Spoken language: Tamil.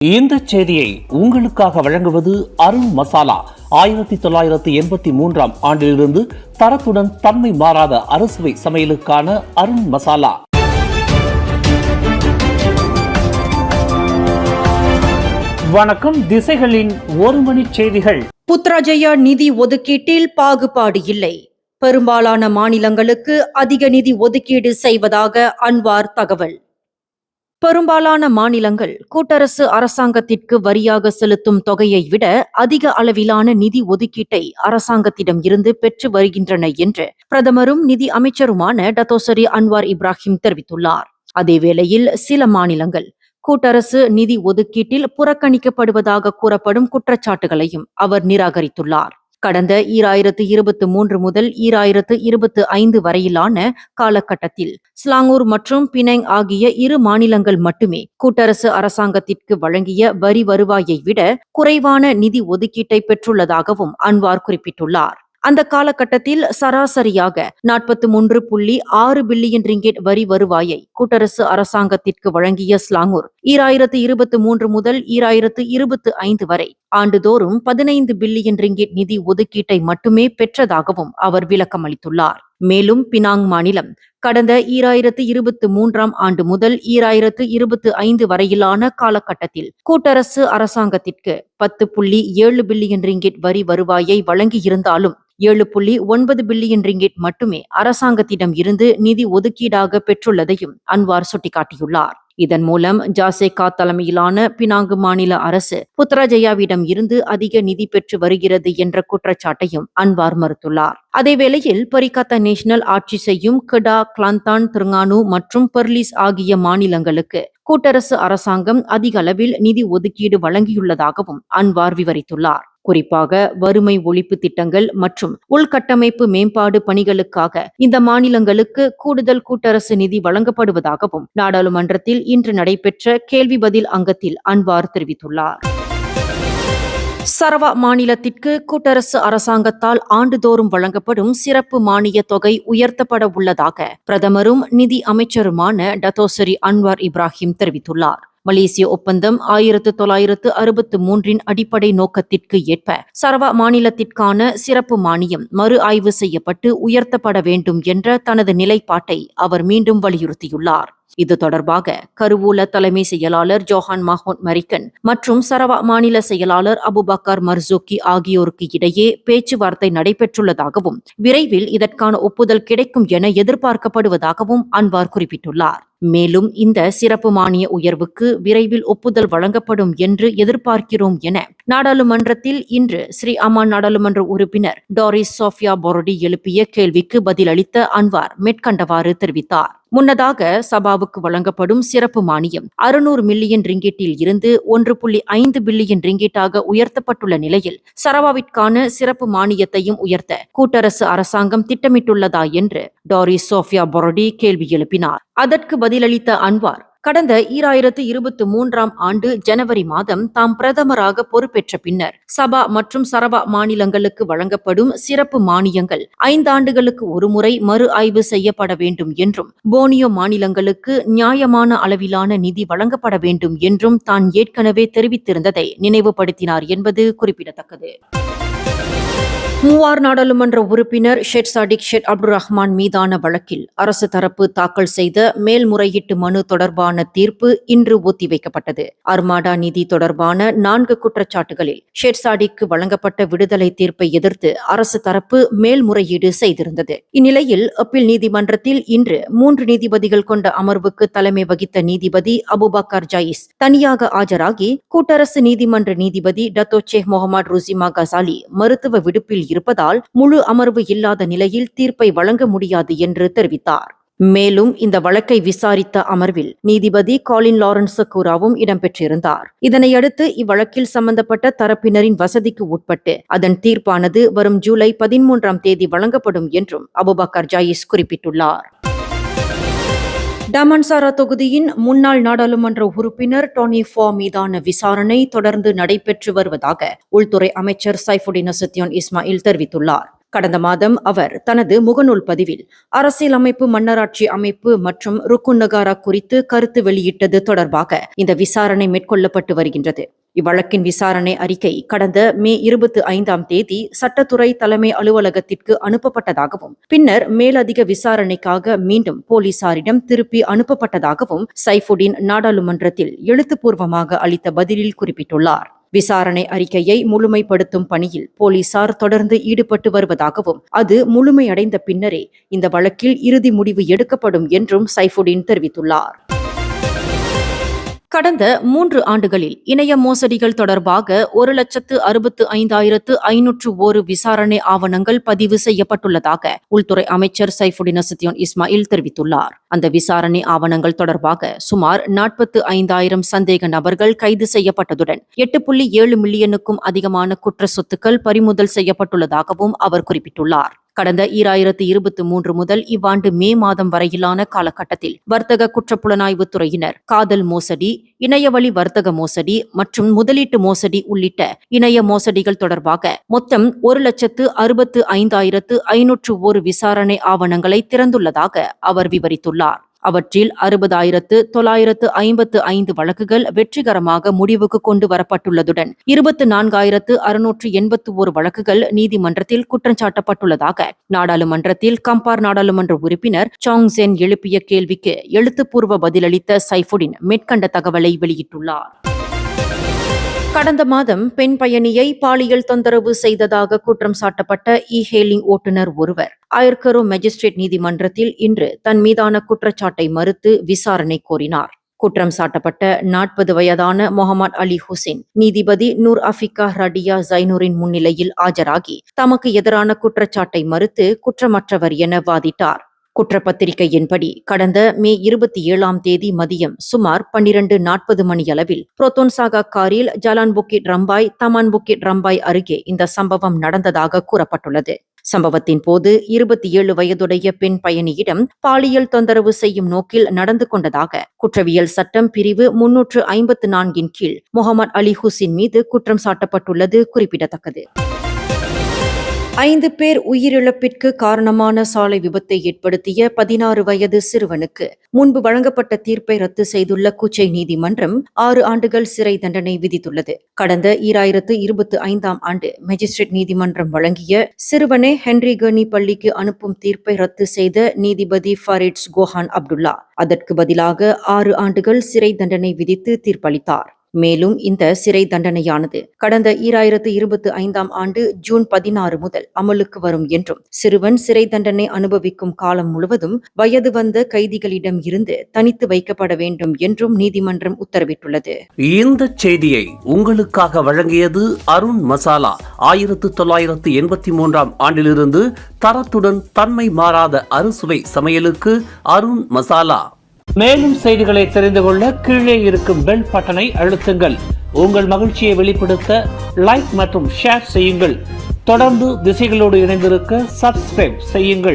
இந்த செய்தியை உங்களுக்காக வழங்குவது அருண் மசாலா. 1983 ஆண்டிலிருந்து தரத்துடன் தன்மை மாறாத அறுசுவை சமையலுக்கான அருண் மசாலா. வணக்கம். திசைகளின் ஒரு மணி செய்திகள். புத்ராஜயா நிதி ஒதுக்கீட்டில் பாகுபாடு இல்லை. பெரும்பாலான மாநிலங்களுக்கு அதிக நிதி ஒதுக்கீடு செய்வதாக அன்வார் தகவல். பெரும்பாலான மாநிலங்கள் கூட்டரசு அரசாங்கத்திற்கு வரியாக செலுத்தும் தொகையை விட அதிக அளவிலான நிதி ஒதுக்கீட்டை அரசாங்கத்திடம் இருந்து பெற்று வருகின்றன என்று பிரதமரும் நிதி அமைச்சருமான டத்தோசரி அன்வார் இப்ராஹிம் தெரிவித்துள்ளார். அதேவேளையில் சில மாநிலங்கள் கூட்டரசு நிதி ஒதுக்கீட்டில் புறக்கணிக்கப்படுவதாக கூறப்படும் குற்றச்சாட்டுகளையும் அவர் நிராகரித்துள்ளார். கடந்த 2023 முதல் 2025 வரையிலான காலகட்டத்தில் ஸ்லாங்கூர் மற்றும் பினாங் ஆகிய இரு மாநிலங்கள் மட்டுமே கூட்டரசு அரசாங்கத்திற்கு வழங்கிய வரி வருவாயை விட குறைவான நிதி ஒதுக்கீட்டை பெற்றுள்ளதாகவும் அன்வார் குறிப்பிட்டுள்ளார். அந்த காலகட்டத்தில் சராசரியாக 43.6 பில்லியன் ரிங்கெட் வரி வருவாயை கூட்டரசு அரசாங்கத்திற்கு வழங்கிய ஸ்லாங்கூர் 2023 முதல் 2025 வரை ஆண்டுதோறும் 15 பில்லியன் ரிங்கெட் நிதி ஒதுக்கீட்டை மட்டுமே பெற்றதாகவும் அவர் விளக்கம் அளித்துள்ளார். மேலும் பினாங் மாநிலம் கடந்த 2023 ஆண்டு முதல் 2025 வரையிலான காலகட்டத்தில் கூட்டரசு அரசாங்கத்திற்கு 10.7 பில்லியன் ரிங்கெட் வரி வருவாயை வழங்கியிருந்தாலும் 7.9 பில்லியன் ரிங்கெட் மட்டுமே அரசாங்கத்திடம் இருந்து நிதி ஒதுக்கீடாக பெற்றுள்ளதையும் அன்வார் சுட்டிக்காட்டியுள்ளார். இதன் மூலம் ஜாசேகா தலைமையிலான பினாங்கு மாநில அரசு புத்ராஜயாவிடம் இருந்து அதிக நிதி பெற்று வருகிறது என்ற குற்றச்சாட்டையும் அன்வார் மறுத்துள்ளார். அதேவேளையில் பரிகத்தா நேஷனல் ஆட்சி செய்யும் கெடா, கிளாந்தான், திரங்கானு மற்றும் பெர்லிஸ் ஆகிய மாநிலங்களுக்கு கூட்டரசு அரசாங்கம் அதிக அளவில் நிதி ஒதுக்கீடு வழங்கியுள்ளதாகவும் அன்வார் விவரித்துள்ளார். குறிப்பாக வறுமை ஒழிப்பு திட்டங்கள் மற்றும் உள்கட்டமைப்பு மேம்பாடு பணிகளுக்காக இந்த மாநிலங்களுக்கு கூடுதல் கூட்டரசு நிதி வழங்கப்படுவதாகவும் நாடாளுமன்றத்தில் இன்று நடைபெற்ற கேள்வி பதில் அங்கத்தில் அன்வார் தெரிவித்துள்ளார். சரவா மாநிலத்திற்கு கூட்டரசு அரசாங்கத்தால் ஆண்டுதோறும் வழங்கப்படும் சிறப்பு மானிய தொகை உயர்த்தப்பட உள்ளதாக பிரதமரும் நிதி அமைச்சருமான டத்தோசரி அன்வார் இப்ராஹிம் தெரிவித்துள்ளார். மலேசிய ஒப்பந்தம் 1963 அடிப்படை நோக்கத்திற்கு ஏற்ப சரவா மாநிலத்திற்கான சிறப்பு மானியம் மறு ஆய்வு செய்யப்பட்டு உயர்த்தப்பட வேண்டும் என்ற தனது நிலைப்பாட்டை அவர் மீண்டும் வலியுறுத்தியுள்ளார். இது தொடர்பாக கருவூல தலைமை செயலாளர் ஜோஹான் மஹ்மூத் மரிக்கன் மற்றும் சரவா மாநில செயலாளர் அபுபக்கர் மர்சூக்கி ஆகியோருக்கு இடையே பேச்சுவார்த்தை நடைபெற்றுள்ளதாகவும் விரைவில் இதற்கான ஒப்புதல் கிடைக்கும் என எதிர்பார்க்கப்படுவதாகவும் அன்வார் குறிப்பிட்டுள்ளார். மேலும் இந்த சிறப்பு மானிய உயர்வுக்கு விரைவில் ஒப்புதல் வழங்கப்படும் என்று எதிர்பார்க்கிறோம் என நாடாளுமன்றத்தில் இன்று ஸ்ரீ அமான் நாடாளுமன்ற உறுப்பினர் டாரிஸ் சோஃபியா பொரடி எழுப்பிய கேள்விக்கு பதிலளித்த அன்வார் மேற்கண்டவாறு தெரிவித்தார். முன்னதாக சபாவுக்கு வழங்கப்படும் சிறப்பு மானியம் 600 மில்லியன் ரிங்கெட்டில் இருந்து 1.5 பில்லியன் ரிங்கெட்டாக உயர்த்தப்பட்டுள்ள நிலையில் சரவாவிற்கான சிறப்பு மானியத்தையும் உயர்த்த கூட்டரசு அரசாங்கம் திட்டமிட்டுள்ளதா என்று டாரிஸ் சோஃபியா பொரடி கேள்வி எழுப்பினார். அதற்கு பதிலளித்த அன்வார், கடந்த 2023 ஆண்டு ஜனவரி மாதம் தாம் பிரதமராக பொறுப்பேற்ற பின்னர் சபா மற்றும் சரவா மாநிலங்களுக்கு வழங்கப்படும் சிறப்பு மானியங்கள் 5 ஆண்டுகளுக்கு ஒருமுறை மறு ஆய்வு செய்யப்பட வேண்டும் என்றும் போனியோ மாநிலங்களுக்கு நியாயமான அளவிலான நிதி வழங்கப்பட வேண்டும் என்றும் தான் ஏற்கனவே தெரிவித்திருந்ததை நினைவுபடுத்தினார் என்பது குறிப்பிடத்தக்கது. மூவார் நாடாளுமன்ற உறுப்பினர் ஷேட் சாடிக் ஷேட் அப்துல் ரஹ்மான் மீதான வழக்கில் அரசு தரப்பு தாக்கல் செய்த மேல்முறையீட்டு மனு தொடர்பான தீர்ப்பு இன்று ஒத்திவைக்கப்பட்டது. அர்மாடா நிதி தொடர்பான 4 குற்றச்சாட்டுகளில் ஷேட் சாடிக்கு வழங்கப்பட்ட விடுதலை தீர்ப்பை எதிர்த்து அரசு தரப்பு மேல்முறையீடு செய்திருந்தது. இந்நிலையில் அப்பீல் நீதிமன்றத்தில் இன்று 3 நீதிபதிகள் கொண்ட அமர்வுக்கு தலைமை வகித்த நீதிபதி அபுபக்கர் ஜாயிஸ் தனியாக ஆஜராகி கூட்டரசு நீதிமன்ற நீதிபதி டத்தோ ஷேக் முகமது ருசிமா கசாலி மருத்துவ விடுப்பில் இருப்பதால் முழு அமர்வு இல்லாத நிலையில் தீர்ப்பை வழங்க முடியாது என்று தெரிவித்தார். மேலும் இந்த வழக்கை விசாரித்த அமர்வில் நீதிபதி காலின் லாரன்ஸ் சக்கூராவும் இடம்பெற்றிருந்தார். இதனையடுத்து இவ்வழக்கில் சம்பந்தப்பட்ட தரப்பினரின் வசதிக்கு உட்பட்டு அதன் தீர்ப்பானது வரும் ஜூலை 13 வழங்கப்படும் என்றும் அபுபக்கர் ஜாயிஸ் குறிப்பிட்டுள்ளார். டமான்சாரா தொகுதியின் முன்னாள் நாடாளுமன்ற உறுப்பினர் டோனி ஃபோ மீதான விசாரணை தொடர்ந்து நடைபெற்று வருவதாக உள்துறை அமைச்சர் சைஃபுடின் நசுத்தியோன் இஸ்மாயில் தெரிவித்துள்ளார். கடந்த மாதம் அவர் தனது முகநூல் பதிவில் அரசியலமைப்பு, மன்னராட்சி அமைப்பு மற்றும் ருக்குன் நகாரா குறித்து கருத்து வெளியிட்டது தொடர்பாக இந்த விசாரணை மேற்கொள்ளப்பட்டு வருகின்றது. இவ்வழக்கின் விசாரணை அறிக்கை கடந்த மே 25ஆம் தேதி சட்டத்துறை தலைமை அலுவலகத்திற்கு அனுப்பப்பட்டதாகவும் பின்னர் மேலதிக விசாரணைக்காக மீண்டும் போலீசாரிடம் திருப்பி அனுப்பப்பட்டதாகவும் சைஃபுடின் நாடாளுமன்றத்தில் எழுத்துப்பூர்வமாக அளித்த பதிலில் குறிப்பிட்டுள்ளார். விசாரணை அறிக்கையை முழுமைப்படுத்தும் பணியில் போலீசார் தொடர்ந்து ஈடுபட்டு வருவதாகவும் அது முழுமையடைந்த பின்னரே இந்த வழக்கில் இறுதி முடிவு எடுக்கப்படும் என்றும் சைஃபுடின் தெரிவித்துள்ளார். கடந்த 3 ஆண்டுகளில் இணைய மோசடிகள் தொடர்பாக 1,65,501 விசாரணை ஆவணங்கள் பதிவு செய்யப்பட்டுள்ளதாக உள்துறை அமைச்சர் சைஃபுடின் நசுத்தியோன் இஸ்மாயில் தெரிவித்துள்ளார். அந்த விசாரணை ஆவணங்கள் தொடர்பாக சுமார் 45,000 சந்தேக நபர்கள் கைது செய்யப்பட்டதுடன் 8.7 மில்லியனுக்கும் அதிகமான குற்ற சொத்துக்கள் பறிமுதல் செய்யப்பட்டுள்ளதாகவும் அவர் குறிப்பிட்டுள்ளார். கடந்த 2023 முதல் இவ்வாண்டு மே மாதம் வரையிலான காலகட்டத்தில் வர்த்தக குற்றப்புலனாய்வு துறையினர் காதல் மோசடி, இணையவழி வர்த்தக மோசடி மற்றும் முதலீட்டு மோசடி உள்ளிட்ட இணைய மோசடிகள் தொடர்பாக மொத்தம் 1,65,501 விசாரணை ஆவணங்களை திறந்துள்ளதாக அவர் விவரித்துள்ளார். அவற்றில் 60,955 வழக்குகள் வெற்றிகரமாக முடிவுக்கு கொண்டு வரப்பட்டுள்ளதுடன் 24,681 வழக்குகள் நீதிமன்றத்தில் குற்றஞ்சாட்டப்பட்டுள்ளதாக நாடாளுமன்றத்தில் கம்பார் நாடாளுமன்ற உறுப்பினர் சாங் சென் எழுப்பிய கேள்விக்கு எழுத்துப்பூர்வ பதிலளித்த சைஃபுடின் மேற்கண்ட தகவலை வெளியிட்டுள்ளார். கடந்த மாதம் பெண் பயணியை பாலியல் தொந்தரவு செய்ததாக குற்றம் சாட்டப்பட்ட இ-ஹெயிலிங் ஓட்டுநர் ஒருவர் ஆயர்கரோ மேஜிஸ்ட்ரேட் நீதிமன்றத்தில் இன்று தன் மீதான குற்றச்சாட்டை மறுத்து விசாரணை கோரினார். குற்றம் சாட்டப்பட்ட 40 வயதான முகமது அலி ஹுசைன் நீதிபதி நூர் அஃபிகா ரடியா ஜைனூரின் முன்னிலையில் ஆஜராகி தமக்கு எதிரான குற்றச்சாட்டை மறுத்து குற்றமற்றவர் என வாதிட்டார். குற்றப்பத்திரிகையின்படி கடந்த மே 27ஆம் தேதி மதியம் சுமார் 12:40 மணியளவில் புரோத்தோன்சாகா காரில் ஜலான் புக்கிட் ரம்பாய், தமான் புக்கிட் ரம்பாய் அருகே இந்த சம்பவம் நடந்ததாக கூறப்பட்டுள்ளது. சம்பவத்தின் போது 27 வயதுடைய பெண் பயணியிடம் பாலியல் தொந்தரவு செய்யும் நோக்கில் நடந்து கொண்டதாக குற்றவியல் சட்டம் பிரிவு 354 கீழ் முகமது அலி ஹுசைன் மீது குற்றம் சாட்டப்பட்டுள்ளது குறிப்பிடத்தக்கது. 5 பேர் உயிரிழப்பிற்கு காரணமான சாலை விபத்தை ஏற்படுத்திய 16 வயது சிறுவனுக்கு முன்பு வழங்கப்பட்ட தீர்ப்பை ரத்து செய்துள்ள குச்சை நீதிமன்றம் 6 ஆண்டுகள் சிறை தண்டனை விதித்துள்ளது. கடந்த 2025ஆம் ஆண்டு மேஜிஸ்ட்ரேட் நீதிமன்றம் வழங்கிய சிறுவனை ஹென்ரி கர்னி பள்ளிக்கு அனுப்பும் தீர்ப்பை ரத்து செய்த நீதிபதி ஃபாரிட்ஸ் கோஹான் அப்துல்லா அதற்கு பதிலாக 6 ஆண்டுகள் சிறை தண்டனை விதித்து தீர்ப்பளித்தார். மேலும் இந்த சிறை தண்டனையானது கடந்த 2025ஆம் ஆண்டு ஜூன் 16 முதல் அமலுக்கு வரும் என்றும் சிறுவன் சிறை தண்டனை அனுபவிக்கும் காலம் முழுவதும் வயது வந்த கைதிகளிடம் இருந்து தனித்து வைக்கப்பட வேண்டும் என்றும் நீதிமன்றம் உத்தரவிட்டுள்ளது. இந்த செய்தியை உங்களுக்காக வழங்கியது அருண் மசாலா. 1983ஆம் ஆண்டிலிருந்து தரத்துடன் தன்மை மாறாத அறுசுவை சமையலுக்கு அருண் மசாலா. மேலும் செய்திகளை தெரிந்து கொள்ள கீழே இருக்கும் பெல் பட்டனை அழுத்துங்கள். உங்கள் மகிழ்ச்சியை வெளிப்படுத்த லைக் மற்றும் ஷேர் செய்யுங்கள். தொடர்ந்து திசைகளோடு இணைந்திருக்க சப்ஸ்கிரைப் செய்யுங்கள்.